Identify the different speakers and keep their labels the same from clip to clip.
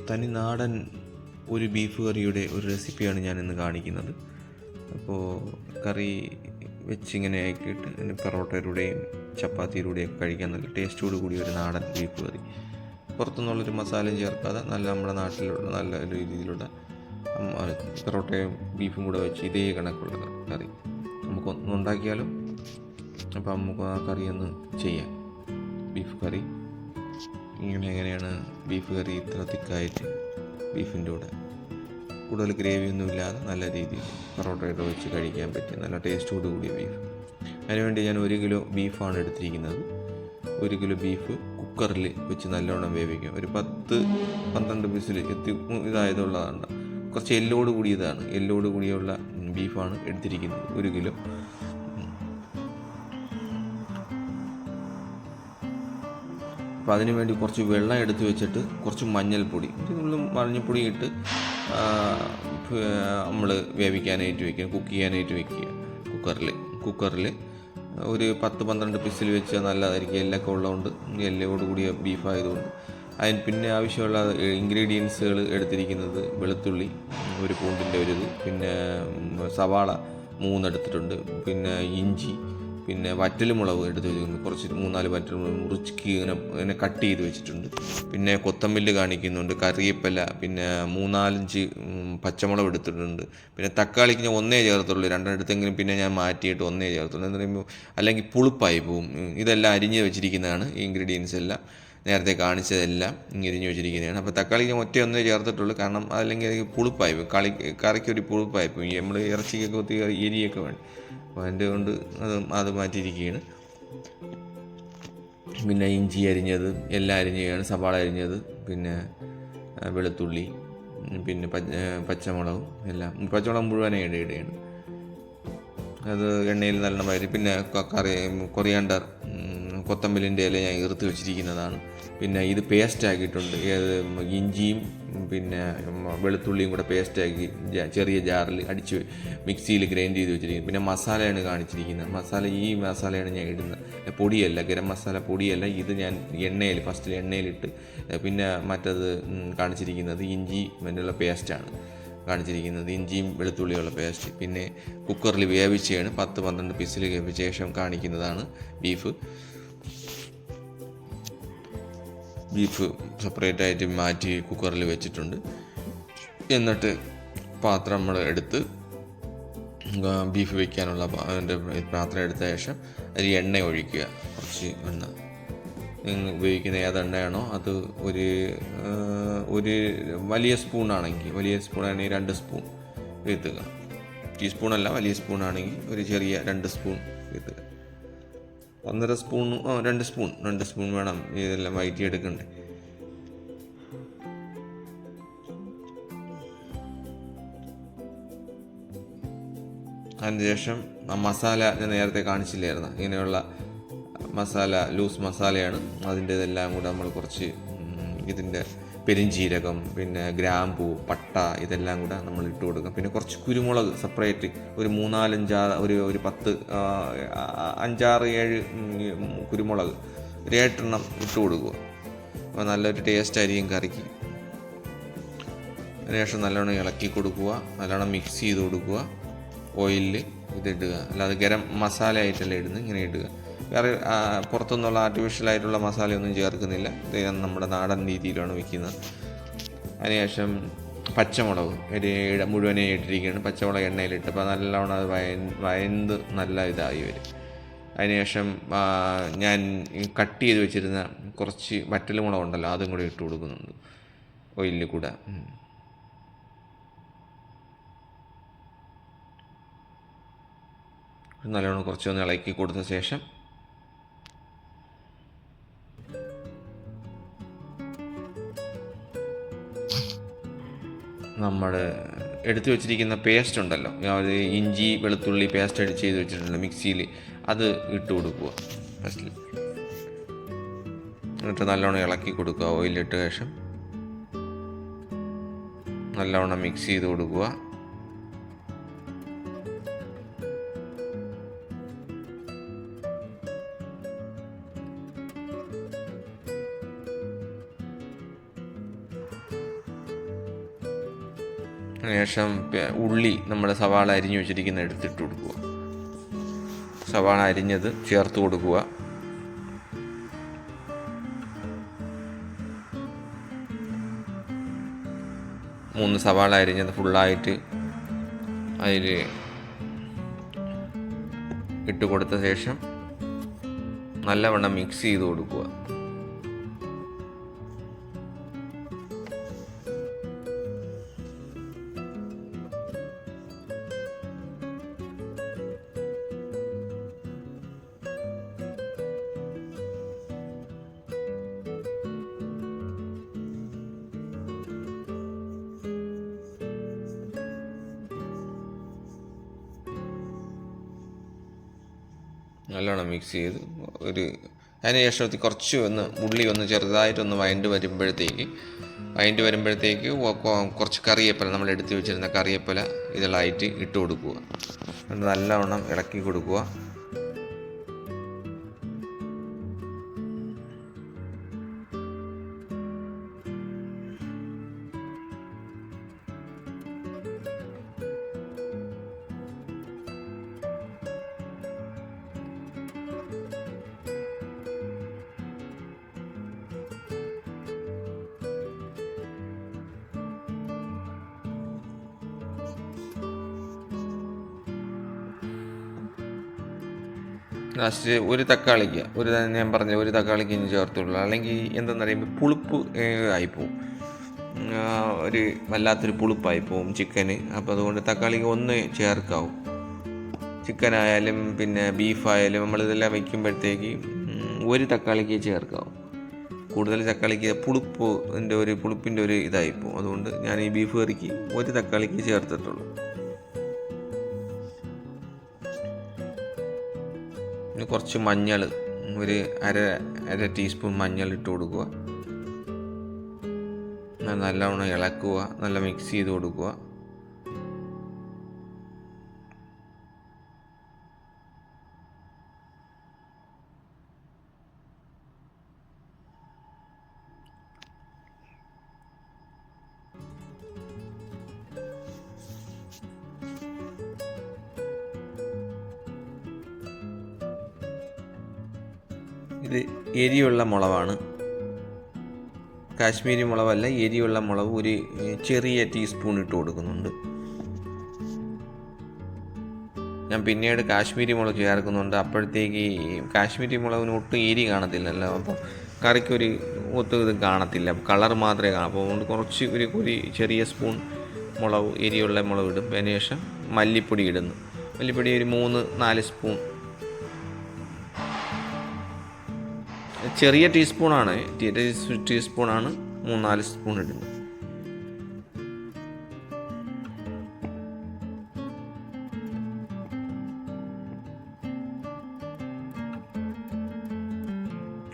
Speaker 1: തനി നാടൻ ഒരു ബീഫ് കറിയുടെ ഒരു റെസിപ്പിയാണ് ഞാനിന്ന് കാണിക്കുന്നത്. അപ്പോൾ കറി വെച്ചിങ്ങനെ ആക്കിയിട്ട് അതിന് പൊറോട്ടയിലൂടെയും ചപ്പാത്തിയിലൂടെയൊക്കെ കഴിക്കാൻ നല്ല ടേസ്റ്റോട് കൂടി ഒരു നാടൻ ബീഫ് കറി. പുറത്തുനിന്നുള്ളൊരു മസാലയും ചേർക്കാതെ നല്ല നമ്മുടെ നാട്ടിലുള്ള നല്ല രീതിയിലുള്ള പൊറോട്ടയും ബീഫും കൂടെ വെച്ച് ഇതേ കണക്കുള്ള കറി നമുക്കൊന്ന് ഉണ്ടാക്കിയാലും. അപ്പോൾ നമുക്ക് ആ കറി ഒന്ന് ചെയ്യാം. ബീഫ് കറി എങ്ങനെയാണ് ബീഫ് കറി ഇത്ര തിക്കായിട്ട് ബീഫിൻ്റെ കൂടെ കൂടുതൽ ഗ്രേവിയൊന്നും ഇല്ലാതെ നല്ല രീതിയിൽ പൊറോട്ടയുടെ വെച്ച് കഴിക്കാൻ പറ്റിയ നല്ല ടേസ്റ്റോട് കൂടിയ ബീഫ്. അതിനുവേണ്ടി ഞാൻ 1 കിലോ ബീഫാണ് എടുത്തിരിക്കുന്നത്. 1 കിലോ ബീഫ് കുക്കറിൽ വെച്ച് നല്ലോണം വേവിക്കും. ഒരു 10-12 വിസിൽ ഇതായതുള്ളതാണ്. കുറച്ച് എല്ലോട് കൂടിയതാണ്, എല്ലോട് കൂടിയുള്ള ബീഫാണ് എടുത്തിരിക്കുന്നത് 1 കിലോ. അപ്പോൾ അതിന് വേണ്ടി കുറച്ച് വെള്ളം എടുത്ത് വെച്ചിട്ട് കുറച്ച് മഞ്ഞൾപ്പൊടി, മഞ്ഞൾപ്പൊടി ഇട്ട് നമ്മൾ വേവിക്കാനായിട്ട് വയ്ക്കുക, കുക്ക് ചെയ്യാനായിട്ട് വയ്ക്കുക. കുക്കറിൽ ഒരു 10-12 വിസിൽ വെച്ചാൽ നല്ലതായിരിക്കും. എല്ലൊക്കെ ഉള്ളതുകൊണ്ട്, എല്ലോട് കൂടിയ ബീഫായതുകൊണ്ട്. അതിന് പിന്നെ ആവശ്യമുള്ള ഇൻഗ്രീഡിയൻസുകൾ എടുത്തിരിക്കുന്നത് വെളുത്തുള്ളി 1 പൂണ്ടിൻ്റെ ഒരു ഇത്, പിന്നെ സവാള 3 എടുത്തിട്ടുണ്ട്, പിന്നെ ഇഞ്ചി, പിന്നെ വറ്റൽമുളക് എടുത്ത് വെച്ചിട്ടുണ്ട്. കുറച്ച് 3-4 വറ്റൽമുളക് മുറിച്ച് ഇങ്ങനെ കട്ട് ചെയ്ത് വെച്ചിട്ടുണ്ട്. പിന്നെ കൊത്തമല്ലി കാണിക്കുന്നുണ്ട്, കറിവേപ്പില, പിന്നെ 3-4 പച്ചമുളക് എടുത്തിട്ടുണ്ട്. പിന്നെ തക്കാളിക്ക് ഞാൻ 1 ചേർത്തുള്ളൂ, 2 എടുത്തെങ്കിലും പിന്നെ ഞാൻ മാറ്റിയിട്ട് 1 ചേർത്തുള്ളൂ. എന്ന് പറയുമ്പോൾ അല്ലെങ്കിൽ പുളിപ്പായി പോവും. ഇതെല്ലാം അരിഞ്ഞ് വെച്ചിരിക്കുന്നതാണ്. ഈ ഇൻഗ്രീഡിയൻസ് എല്ലാം നേരത്തെ കാണിച്ചതെല്ലാം അരിഞ്ഞ് വെച്ചിരിക്കുന്നതാണ്. അപ്പോൾ തക്കാളിക്ക് 1 ചേർത്തിട്ടുള്ളൂ, കാരണം അല്ലെങ്കിൽ പുളിപ്പായി പോകും. കറിക്കൊരു പുളിപ്പായി പോകും. നമ്മൾ ഇറച്ചിക്കൊക്കെ ഒത്തിരി എരിയൊക്കെ വേണം. അപ്പോൾ അതിൻ്റെ കൊണ്ട് അത് മാറ്റിയിരിക്കുകയാണ്. പിന്നെ ഇഞ്ചി അരിഞ്ഞത് എല്ലാം അരിഞ്ഞതാണ്, സവാള അരിഞ്ഞത്, പിന്നെ വെളുത്തുള്ളി, പിന്നെ പച്ചമുളകും എല്ലാം. പച്ചമുളക് മുഴുവനായി ഇടുകയാണ്. അത് എണ്ണയിൽ നല്ലോണം വരും. പിന്നെ കൊറിയാണ്ടർ, കൊത്തമ്പലിൻ്റെ ഇല ഞാൻ ഇറുത്ത് വെച്ചിരിക്കുന്നതാണ്. പിന്നെ ഇത് പേസ്റ്റ് ആക്കിയിട്ടുണ്ട്. ഇഞ്ചിയും പിന്നെ വെളുത്തുള്ളിയും കൂടെ പേസ്റ്റാക്കി ചെറിയ ജാറിൽ അടിച്ച് മിക്സിയിൽ ഗ്രൈൻഡ് ചെയ്ത് വെച്ചിരിക്കുന്നത്. പിന്നെ മസാലയാണ് കാണിച്ചിരിക്കുന്നത്. ഈ മസാലയാണ് ഞാൻ ഇടുന്നത്, പൊടിയല്ല, ഗരം മസാല പൊടിയല്ല. ഇത് ഞാൻ ഫസ്റ്റിൽ എണ്ണയിലിട്ട്, പിന്നെ മറ്റത് കാണിച്ചിരിക്കുന്നത് ഇഞ്ചി മറ്റുള്ള പേസ്റ്റാണ് കാണിച്ചിരിക്കുന്നത്, ഇഞ്ചിയും വെളുത്തുള്ളിയുള്ള പേസ്റ്റ്. പിന്നെ കുക്കറിൽ വേവിച്ചാണ് 10-12 വിസിൽ വേവിച്ച ശേഷം കാണിക്കുന്നതാണ് ബീഫ് സെപ്പറേറ്റ് ആയിട്ട് മാറ്റി കുക്കറിൽ വെച്ചിട്ടുണ്ട്. എന്നിട്ട് പാത്രം നമ്മൾ എടുത്ത് ബീഫ് വയ്ക്കാനുള്ള അതിൻ്റെ പാത്രം എടുത്ത ശേഷം അതിൽ എണ്ണ ഒഴിക്കുക. കുറച്ച് എണ്ണ, നിങ്ങൾ ഉപയോഗിക്കുന്ന ഏതെണ്ണയാണോ അത് ഒരു വലിയ സ്പൂണാണെങ്കിൽ 2 സ്പൂൺ വീത്തുക. ടീസ്പൂണല്ല, വലിയ സ്പൂണാണെങ്കിൽ ഒരു ചെറിയ 2 സ്പൂൺ വീത്തുക. 1.5 സ്പൂൺ 2 സ്പൂൺ വേണം ഇതെല്ലാം വഴറ്റിയെടുക്കണ്ടേ. അതിനുശേഷം മസാല ഞാൻ നേരത്തെ കാണിച്ചില്ലായിരുന്നു, ഇങ്ങനെയുള്ള മസാല, ലൂസ് മസാലയാണ്. അതിൻ്റെതെല്ലാം കൂടെ നമ്മൾ കുറച്ച് ഇതിൻ്റെ പെരിഞ്ചീരകം, പിന്നെ ഗ്രാമ്പൂ, പട്ട, ഇതെല്ലാം കൂടെ നമ്മൾ ഇട്ട് കൊടുക്കാം. പിന്നെ കുറച്ച് കുരുമുളക് സെപ്പറേറ്റ് ഒരു 3-4-5 ഒരു 5-6-7 കുരുമുളക് 8 എണ്ണം ഇട്ട് കൊടുക്കുക. അപ്പോൾ നല്ലൊരു ടേസ്റ്റ് ആയിരിക്കും കറിക്ക്. അതിനുശേഷം നല്ലോണം ഇളക്കി കൊടുക്കുക, നല്ലോണം മിക്സ് ചെയ്ത് കൊടുക്കുക. ഓയിലിൽ ഇതിടുക, അല്ലാതെ ഗരം മസാല ആയിട്ടല്ല ഇടുന്നത്, ഇങ്ങനെ ഇടുക. വേറെ പുറത്തുനിന്നുള്ള ആർട്ടിഫിഷ്യലായിട്ടുള്ള മസാലയൊന്നും ചേർക്കുന്നില്ല. ഇത് നമ്മുടെ നാടൻ രീതിയിലാണ് വയ്ക്കുന്നത്. അതിനുശേഷം പച്ചമുളക് മുഴുവനെ ഇട്ടിരിക്കുകയാണ്. പച്ചമുളക് എണ്ണയിലിട്ട് അപ്പോൾ നല്ലോണം അത് വയന്ത് നല്ല ഇതായി വരും. അതിനുശേഷം ഞാൻ കട്ട് ചെയ്ത് വെച്ചിരുന്ന കുറച്ച് വറ്റൽമുളക് ഉണ്ടല്ലോ, അതും കൂടെ ഇട്ട് കൊടുക്കുന്നുണ്ട് ഓയിലിൽ കൂടെ. നല്ലോണം കുറച്ചൊന്ന് ഇളക്കി കൊടുത്ത ശേഷം നമ്മൾ എടുത്തു വെച്ചിരിക്കുന്ന പേസ്റ്റ് ഉണ്ടല്ലോ, ഇഞ്ചി വെളുത്തുള്ളി പേസ്റ്റ് ചെയ്ത് വെച്ചിട്ടുണ്ട് മിക്സിയിൽ, അത് ഇട്ട് കൊടുക്കുക ഫസ്റ്റിൽ. എന്നിട്ട് നല്ലോണം ഇളക്കി കൊടുക്കുക. ഓയിലിട്ട ശേഷം നല്ലോണം മിക്സ് ചെയ്ത് കൊടുക്കുക. അതിനുശേഷം ഉള്ളി നമ്മുടെ സവാള അരിഞ്ഞു വെച്ചിരിക്കുന്ന എടുത്തിട്ട് കൊടുക്കുക. സവാള അരിഞ്ഞത് ചേർത്ത് കൊടുക്കുക. മൂന്ന് സവാള അരിഞ്ഞത് ഫുള്ളായിട്ട് അതിൽ ഇട്ട് കൊടുത്ത ശേഷം നല്ലവണ്ണം മിക്സ് ചെയ്ത് കൊടുക്കുക. നല്ലോണം മിക്സ് ചെയ്ത് അതിന് ശേഷം കുറച്ച് ഉള്ളി ചെറുതായിട്ടൊന്ന് വഴണ്ട് വരുമ്പോഴത്തേക്ക് കുറച്ച് കറിവേപ്പില, നമ്മൾ എടുത്ത് വെച്ചിരുന്ന കറിവേപ്പില ഇതെല്ലാമായിട്ട് ഇട്ട് കൊടുക്കുക. നല്ലവണ്ണം ഇളക്കി കൊടുക്കുക. ലാസ്റ്റ് ഞാൻ പറഞ്ഞ ഒരു തക്കാളിക്ക് ഇനി ചേർത്തുള്ളൂ. അല്ലെങ്കിൽ എന്തെന്ന് പറയുമ്പോൾ പുളിപ്പ് ആയിപ്പോവും, വല്ലാത്തൊരു പുളിപ്പായിപ്പോവും ചിക്കന്. അപ്പോൾ അതുകൊണ്ട് തക്കാളിക്ക് ഒന്ന് ചേർക്കാവും. ചിക്കനായാലും പിന്നെ ബീഫായാലും നമ്മളിതെല്ലാം വയ്ക്കുമ്പോഴത്തേക്ക് ഒരു തക്കാളിക്ക് ചേർക്കാവും. കൂടുതൽ തക്കാളിക്ക് പുളിപ്പിൻ്റെ ഒരു ഇതായിപ്പോവും. അതുകൊണ്ട് ഞാൻ ഈ ബീഫ് കറിക്ക് ഒരു തക്കാളിക്ക് ചേർത്തിട്ടുള്ളൂ. കുറച്ച് മഞ്ഞൾ, അര ടീസ്പൂൺ മഞ്ഞൾ ഇട്ട് കൊടുക്കുക. നല്ലവണ്ണം ഇളക്കുക, നല്ല മിക്സ് ചെയ്ത് കൊടുക്കുക. ഇത് എരിയുള്ള മുളകാണ്, കാശ്മീരി മുളകല്ല, എരിയുള്ള മുളക് ഒരു ചെറിയ ടീസ്പൂൺ ഇട്ട് കൊടുക്കുന്നുണ്ട്. ഞാൻ പിന്നീട് കാശ്മീരി മുളക് ചേർക്കുന്നുണ്ട്. അപ്പോഴത്തേക്ക് കാശ്മീരി മുളകിന് ഒട്ടും എരി കാണത്തില്ലല്ലോ, അപ്പോൾ കറിക്കൊരു ഇത് കാണത്തില്ല, കളർ മാത്രമേ കാണൂ. അപ്പോൾ അതുകൊണ്ട് കുറച്ച് ഒരു ചെറിയ സ്പൂൺ എരിയുള്ള മുളക് ഇടും. അതിന് ശേഷം മല്ലിപ്പൊടി ഇടുന്നു. മല്ലിപ്പൊടി ഒരു 3-4 സ്പൂൺ, ചെറിയ ടീസ്പൂണാണ് 3-4 സ്പൂൺ ഇടുന്നത്.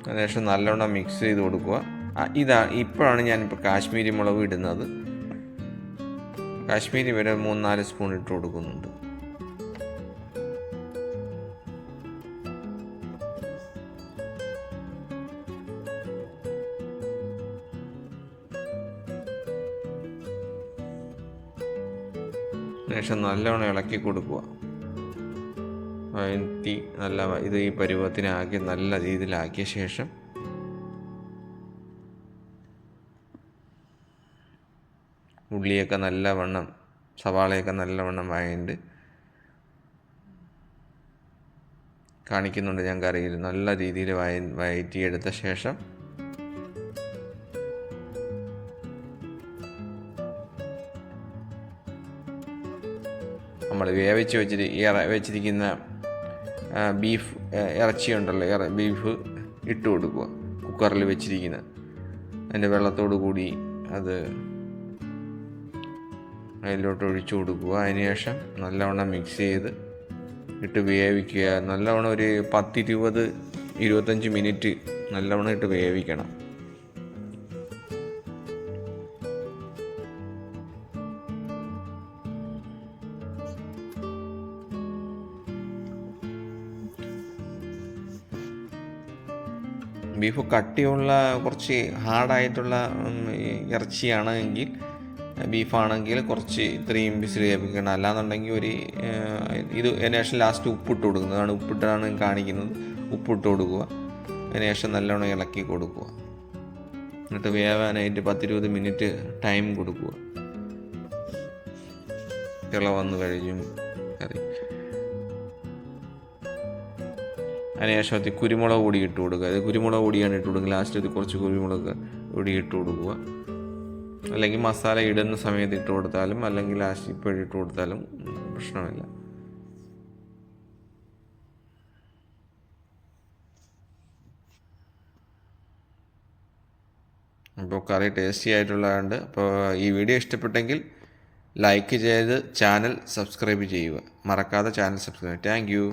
Speaker 1: അതിനുശേഷം നല്ലോണം മിക്സ് ചെയ്ത് കൊടുക്കുക. ഇപ്പോഴാണ് ഞാനിപ്പോൾ കാശ്മീരി മുളക് ഇടുന്നത്. കാശ്മീരി വരെ 3-4 സ്പൂൺ ഇട്ട് കൊടുക്കുന്നുണ്ട്. ശേഷം നല്ലവണ്ണം ഇളക്കി കൊടുക്കുക. ഇത് ഈ പരുവത്തിനാക്കി നല്ല രീതിയിലാക്കിയ ശേഷം ഉള്ളിയൊക്കെ നല്ലവണ്ണം, സവാളയൊക്കെ നല്ലവണ്ണം വഴണ്ട് കാണിക്കുന്നുണ്ട് ഞാൻ കറിയിൽ. നല്ല രീതിയിൽ വഴറ്റിയെടുത്ത ശേഷം നമ്മൾ വെച്ചിരിക്കുന്ന ബീഫ് ഇറച്ചിയുണ്ടല്ലോ, ബീഫ് ഇട്ട് കൊടുക്കുക. കുക്കറിൽ വെച്ചിരിക്കുന്ന അതിൻ്റെ വെള്ളത്തോടു കൂടി അത് അതിലോട്ട് ഒഴിച്ചു കൊടുക്കുക. അതിനുശേഷം നല്ലവണ്ണം മിക്സ് ചെയ്ത് ഇട്ട് വേവിക്കുക. നല്ലവണ്ണം ഒരു 10-20-25 മിനിറ്റ് നല്ലവണ്ണം ഇട്ട് വേവിക്കണം. ബീഫ് കട്ടിയുള്ള കുറച്ച് ഹാർഡായിട്ടുള്ള ഇറച്ചിയാണ് എങ്കിൽ ബീഫാണെങ്കിൽ കുറച്ച് ഇത്രയും വിസിൽ കേൾപ്പിക്കണം. അല്ലാന്നുണ്ടെങ്കിൽ ഇത് അതിന് ശേഷം ലാസ്റ്റ് ഉപ്പിട്ട് കൊടുക്കുന്നതാണ്. ഉപ്പിട്ടാണ് കാണിക്കുന്നത്. ഉപ്പിട്ട് കൊടുക്കുക. അതിന് ശേഷം നല്ലോണം ഇളക്കി കൊടുക്കുക. എന്നിട്ട് വേവാനായിട്ട് 10-20 മിനിറ്റ് ടൈം കൊടുക്കുക. വന്നു കഴിഞ്ഞും കറി അതിനുശേഷം കുരുമുളക് പൊടി ഇട്ട് കൊടുക്കുക. അത് കുരുമുളക് പൊടിയാണ് ഇട്ട് കൊടുക്കുക. ലാസ്റ്റ് കുറച്ച് കുരുമുളക് പൊടി ഇട്ട് കൊടുക്കുക. അല്ലെങ്കിൽ മസാല ഇടുന്ന സമയത്ത് ഇട്ട് കൊടുത്താലും അല്ലെങ്കിൽ ലാസ്റ്റ് ഇപ്പോഴും ഇട്ട് കൊടുത്താലും പ്രശ്നമില്ല. അപ്പോൾ കറി ടേസ്റ്റി ആയിട്ടുള്ളതുണ്ട്. അപ്പോൾ ഈ വീഡിയോ ഇഷ്ടപ്പെട്ടെങ്കിൽ ലൈക്ക് ചെയ്ത് ചാനൽ സബ്സ്ക്രൈബ് ചെയ്യുക. മറക്കാതെ ചാനൽ സബ്സ്ക്രൈബ്. Thank you.